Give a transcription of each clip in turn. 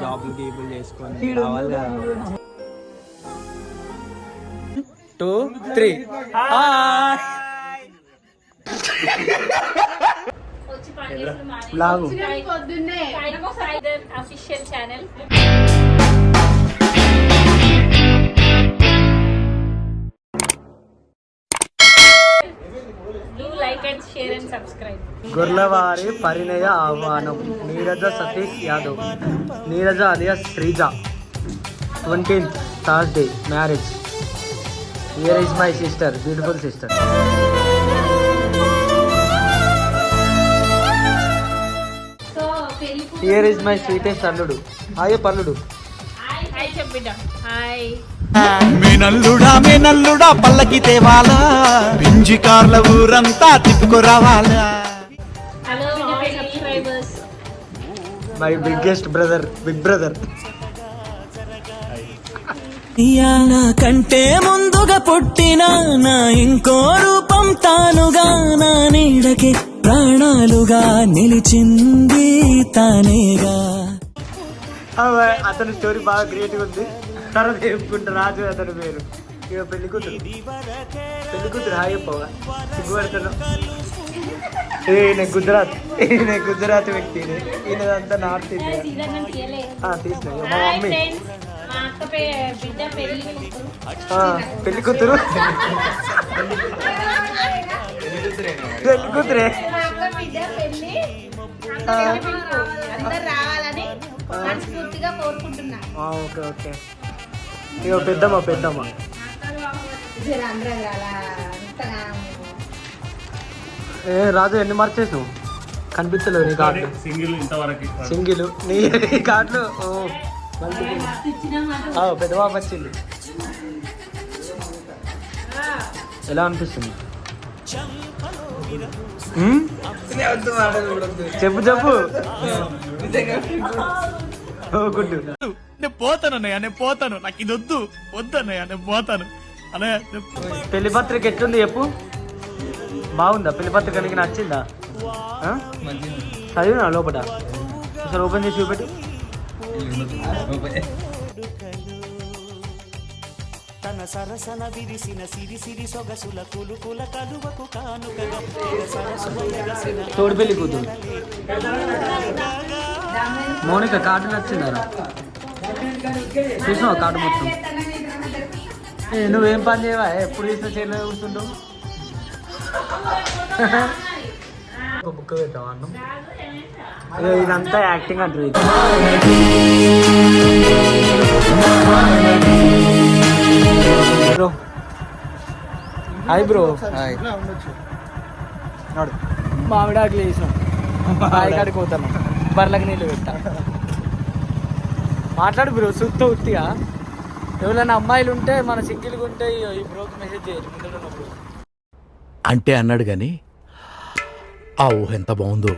జాబ్లు గీబులు చేసుకొని రావాలి కదా. 2, 3 official channel. Like and share and subscribe. గొర్లవారి పరిణయ ఆహ్వానం. Neeraja Satish Yadav, Neeraja alias Sreeja. 20th Thursday marriage. Here is my sister, beautiful sister. Here is my sweetest alludu. Hi palludu. Hi cheppida. Hi. మేనల్లుడా పల్లకి తేవాలా, పింజి కార్ల ఊరంతా తిప్పుకురావాలా. Hello subscribers. My biggest brother, big brother. నా కంటే ముందుగా పుట్టిన నా ఇంకో రూపం తానుగా, నా నీడకి ప్రాణాలుగా నిలిచింది తానేగా. అతని స్టోరీ బాగా క్రియేటివ్ ఉంది. తర్వాత చెప్పుకుంటా. రాజు అతని పేరు. ఇక పెళ్లి కూతురు హాయ్ చెప్పవా, సిగ్గుపడతాను. ఈయన గుజరాత్ వ్యక్తి. ఈయనదంతా నార్త్ ఇండియా. తీసిన మా మమ్మీ పెళ్లి కూతురే. Okay okay. ఇక పెద్దమ్మ రాజు ఎన్ని మార్క్స్ చేసినావు? కనిపించలేవు నీ కార్డు. సింగిల్ నీ కార్డులు. పెద్ద బాబు వచ్చింది. ఎలా అనిపిస్తుంది? చెప్పు గుడ్డు. నేను పోతాను నాకు ఇది వద్దన్నయ్య, నేను పోతాను అన్నయ్య. పెళ్లి పత్రిక ఎట్లుంది చెప్పు? బాగుందా పెళ్లి పత్రిక? నీకు నచ్చిందా? చదివినా లోపల? ఒకసారి ఓపెన్ చేసి చూపెట్టు. తన సరసన విరిసిన సిరి సొగసుల కులుకుల కలువకు కానుకగా తోడు పెళ్లి కూతురు మౌనిక. కార్డు నచ్చిందా? చూసినావా కార్డు మొత్తం? నువ్వేం పని చేయవా? ఎప్పుడు చూసినా చేయలేదు కూర్చుంటావు. బుక్ పెట్టావా అన్నం? ఇదంతా యాక్టింగ్ అంటారు. Bro hi bro. మామిడాకులు వేసినాం. బావి కాడికి పోతాను. బర్లకు నీళ్ళు పెట్టా. మాట్లాడు బ్రో. సుత్త ఉత్తిగా ఎవరైనా అమ్మాయిలు ఉంటే మన సింగిల్గా ఉంటే ఈ బ్రోకి మెసేజ్ చేయొచ్చు ముందు ఉన్నప్పుడు అంటే అన్నాడు కానీ ఆ ఊహ ఎంత బాగుందో.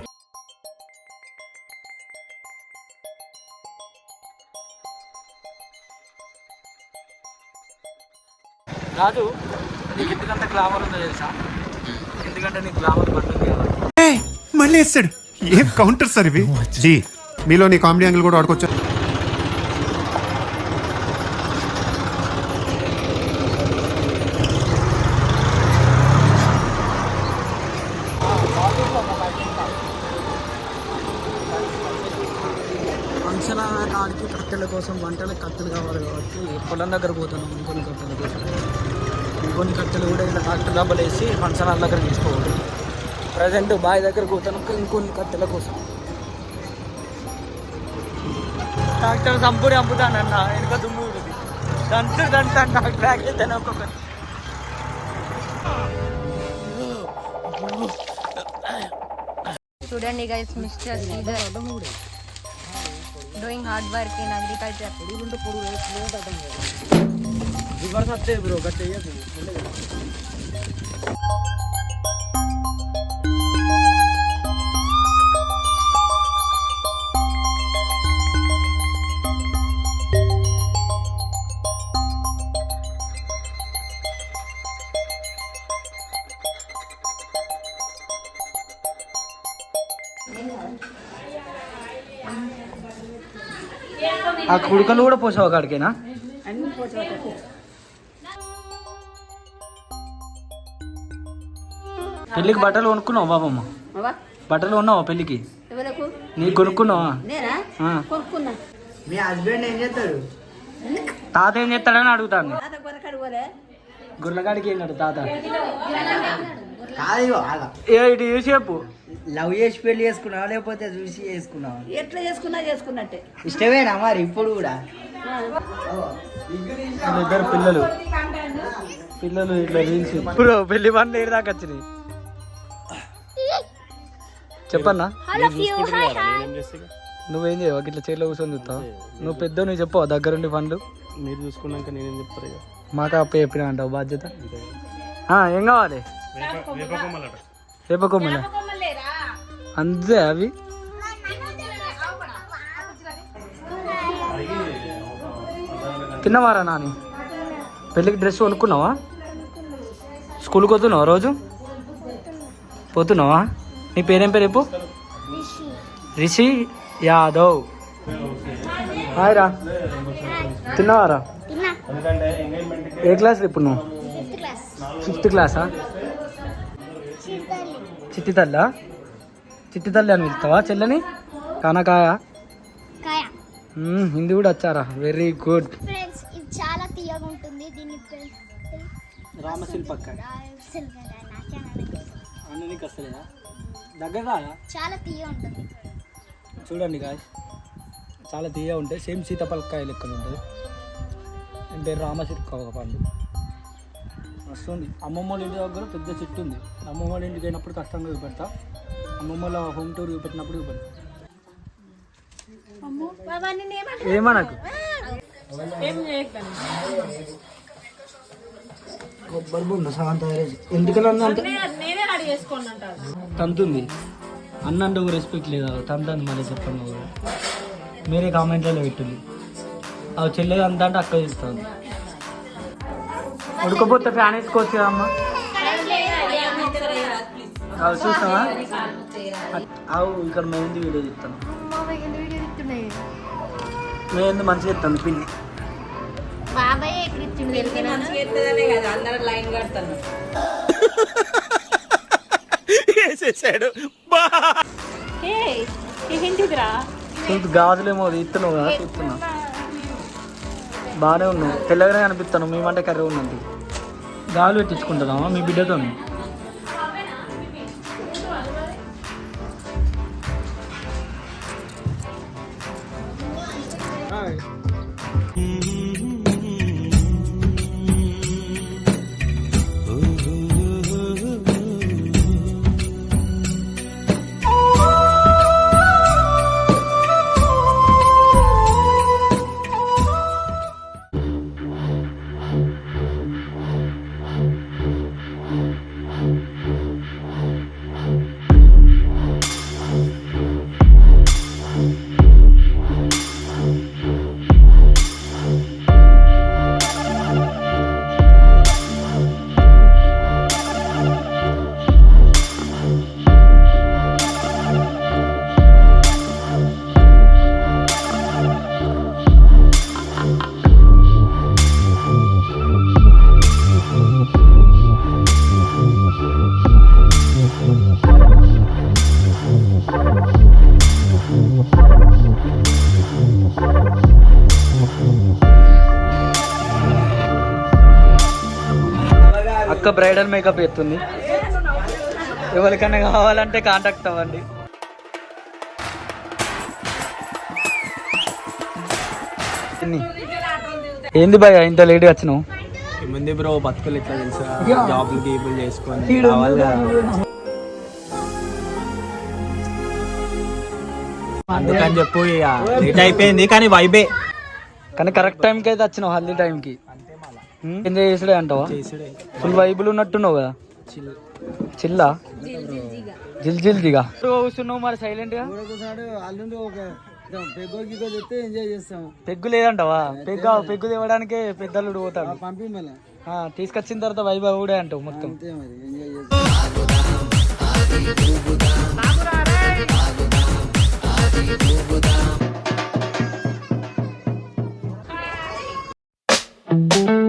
రాజు నీకు ఎందుకంత గ్లామర్ ఉందో తెలుసా? ఎందుకంటే నీకు గ్లామర్ పడుతుంది. మళ్ళీ వేస్తాడు. ఏం కౌంటర్ సార్ ఇవి? జీ మీలో నీ కామెడీ యాంగిల్ కూడా ఆడుకోవచ్చా? ఫంక్షన్ కాడికి కట్టెల కోసం వంటలకు కట్టెలు కావాలి కాబట్టి పొలం దగ్గర పోతాను. ఇంకొన్ని కట్టెల కోసం ఇంకొన్ని కట్టెలు కూడా ఇలా ట్రాక్టర్ డబ్బలు వేసి ఫంక్షన్ హాల్ దగ్గర తీసుకోవాలి. ప్రజెంట్ బావి దగ్గర పోతాను ఇంకొన్ని కట్టెల కోసం. ట్రాక్టర్ సంపూరి అమ్ముతానన్న వెనుక దుమ్ము దంతాను ట్రాక్టర్ అయితే ఒక్కొక్కటి. చూడండి guys, mister Sridhar doing hard work in agriculture. Reverse వస్తాయి బ్రో గట్టి. ఆ కుడుకలు కూడా పోసావు కాడికేనా? అన్ని పోతే పెళ్ళికి బట్టలు కొనుక్కున్నావు బాబమ్మ? బట్టలు ఉన్నావా పెళ్ళికి? ఎవరకు? నీకు కొనుక్కున్నావా? నేనా కొనుక్కున్నా. మీ హస్బెండ్ ఏం చేస్తాడు? తాత ఏం చేస్తాడని అడుగుతాను. తాత కొనకాడు పోలే. గుర్రగాడికి ఏంటాడు తాత? కాదు ఇటు చూసి చెప్పు. లవ్ చేసి పెళ్లి చేసుకున్నావా లేకపోతే చూసి చేసుకున్నావా? ఎట్లా చేసుకున్నట్టే. ఇష్టమేనా మరి ఇప్పుడు కూడా? ఇద్దరు పిల్లలు ఇట్లా రీల్స్ ఇప్పుడు పెళ్లి పనులు ఏడు దాకా వచ్చినాయి చెప్పన్నా? నువ్వేం చేయవా? ఇట్లా చీరలో కూర్చొని చూస్తావు? నువ్వు పెద్ద నువ్వు చెప్పవా దగ్గరుండి పనులు? మీరు చూసుకున్నాక నేనేం చెప్తారు ఇక. మాకు అప్ప చెప్పిన అంటావు బాధ్యత. ఏం కావాలి? వేపకొమ్మల అంతే అవి. తిన్నవారా నాని? పెళ్ళికి డ్రెస్ కొనుక్కున్నావా? స్కూల్కి వస్తున్నావా రోజు? పోతున్నావా? నీ పేరేం పేరు చెప్పు? రిషి యాదవ్. హాయ్ రా. తిన్నావారా? ఏ క్లాస్ ఇప్పుడు నువ్వు? 5th క్లాసా? చిట్టి తల్లా? చిట్టి తల్లి అని పిలుస్తావా చెల్లని? కానకాయ హిందీ కూడా వచ్చారా? Very good. ఫ్రెండ్స్ ఇది చాలా తీయగా ఉంటుంది. దీన్ని రామశిల్పక్క అన్ననికి వస్తలేదా? దగ్గర రాదా? చాలా తీయగా ఉంటుంది. చూడండి గాయస్, చాలా తీయగా ఉంటాయి. సేమ్ సీతాఫలకాయ లెక్కన ఉంటుంది. అంటే రామశిల్ప పండు వస్తుంది. అమ్మమ్మ వాళ్ళ ఇంటి దగ్గర పెద్ద చెట్టు ఉంది. అమ్మమ్మ వాళ్ళ ఇంటికి అయినప్పుడు కష్టంగా చూపెడతా. అమ్మమ్మల హోమ్ టూర్ చూపెట్టినప్పుడు చూపెడతా. ఏమనకు. కొబ్బరి బొండ సగం తయారు ఎందుకన్నా నేనే రెడీ చేసుకోండి అంటారు. తంతుంది అన్న అంటే ఒక రెస్పెక్ట్ లేదా? తంతుంది మళ్ళీ చెప్పండి. మీరే కామెంట్లలో పెట్టండి. అవి చెల్లెది అంత అంటే అక్క చూస్తుంది. ఉడకపోతే ఫ్యాన్ వేసుకోవచ్చు కదా అమ్మ? అవి చూస్తావా? అవు ఇక్కడ మెహందీ వీడియో చెప్తాను. మెహందీ మంచిగా చెప్తాను పిల్లి. బాబాయ్ ఎక్కడ వేసేసాడు. ఏంటిదిరా? గాజులేమో ఇస్తున్నావు కదా, చూస్తున్నా. బాగానే ఉన్నావు, తెల్లగానే అనిపిస్తాను. మేమంటే కర్రీ ఉన్నది. గాజులు పెట్టించుకుంటున్నావా మీ బిడ్డతో? అక్క బ్రైడల్ మేకప్ ఎత్తుంది. ఎవరికైనా కావాలంటే కాంటాక్ట్ అవ్వండి. ఏంది భయ ఇంత లేట్ వచ్చినావు? ముందు బ్రో బతుకులు ఎట్లా తెలుసా? జాబ్లు గీబులు చేసుకొని రావాలి కదా. అందుకని చెప్పు ఇక లేట్ అయిపోయింది కానీ వైబే. కానీ కరెక్ట్ టైంకి అయితే వచ్చినావు, హల్దీ టైంకి. ఎంజాయ్ చేసుడే అంటావా? ఫుల్ వైబులు ఉన్నట్టున్నావు కదా. చిల్లా జిల్జిల్జిగా కూర్చున్నావు మరి సైలెంట్ గా. పెగ్గు లేదంటావా? పెగ్గు తేవడానికే పెద్దలుడు పోతాడు. తీసుకొచ్చిన తర్వాత వైభవ్ కూడా అంటావు మొత్తం. ఆ